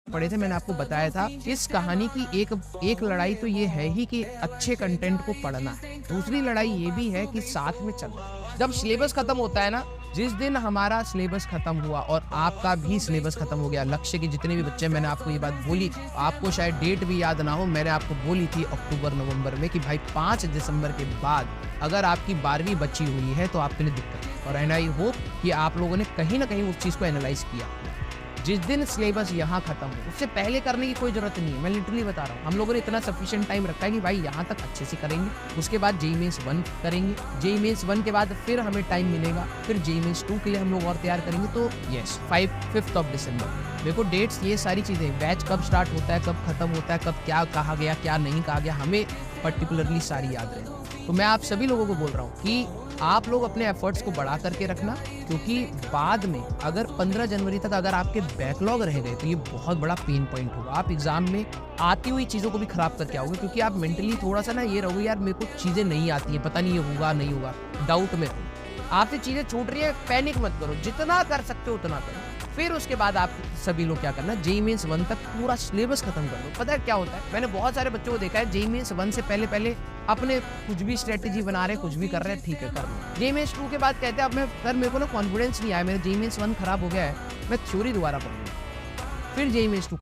पढ़े थे, मैंने आपको बताया था इस कहानी की एक लड़ाई तो ये है ही कि अच्छे कंटेंट को पढ़ना है। दूसरी लड़ाई ये भी है कि साथ में चलना है। जब सिलेबस खत्म होता है ना, जिस दिन हमारा सिलेबस खत्म हुआ और आपका भी सिलेबस खत्म हो गया, लक्ष्य के जितने भी बच्चे, मैंने आपको ये बात बोली, आपको शायद डेट भी याद ना हो, मैंने आपको बोली थी अक्टूबर-नवंबर में कि भाई 5 दिसंबर के बाद अगर आपकी 12वीं बची हुई है तो आपके लिए दिक्कत है। और एंड आई होप कि आप लोगों ने कहीं न कहीं उस चीज़ को एनालाइज़ किया। जिस दिन सिलेबस यहाँ खत्म हो, उससे पहले करने की कोई ज़रूरत नहीं है, मैं लिटरली बता रहा हूँ। हम लोगों ने इतना सफिशिएंट टाइम रखा है कि भाई यहाँ तक अच्छे से करेंगे, उसके बाद जेईई मेंस 1 करेंगे, जेईई मेंस 1 के बाद फिर हमें टाइम मिलेगा, फिर जेईई मेंस 2 के लिए हम लोग और तैयार करेंगे। तो यस, 5th ऑफ दिसंबर देखो डेट्स, ये सारी चीज़ें, बैच कब स्टार्ट होता है, कब खत्म होता है, कब क्या कहा गया, क्या नहीं कहा गया, हमें पर्टिकुलरली सारी याद रहे। तो मैं आप सभी लोगों को बोल रहा हूँ कि आप लोग अपने एफर्ट्स को बढ़ा करके रखना, क्योंकि बाद में अगर 15 जनवरी तक अगर आपके बैकलॉग रह गए तो ये बहुत बड़ा पेन पॉइंट होगा। आप एग्जाम में आती हुई चीज़ों को भी खराब करके आओगे, क्योंकि आप मेंटली थोड़ा सा ना ये रहोगे, यार मेरे को चीज़ें नहीं आती हैं, पता नहीं ये होगा नहीं होगा, डाउट में हो। आपसे चीज़ें छूट रही है, पैनिक मत करो, जितना कर सकते हो उतना करो। फिर उसके बाद आप सभी लोग क्या करना, जेईई मेंस 1 तक पूरा सिलेबस खत्म कर दो। पता है क्या होता है, मैंने बहुत सारे बच्चों को देखा है जेईई मेंस 1 से पहले अपने कुछ भी स्ट्रेटेजी बना रहे हैं, कुछ भी कर रहे हैं, ठीक है कर लो। जेईई मेंस 2 के बाद कहते हैं अब मैं सर मेरे को ना कॉन्फिडेंस नहीं आया, मेरा जेईई मेंस 1 खराब हो गया है, मैं थ्योरी दोबारा पढ़ूंगा, फिर जेईई मेंस 2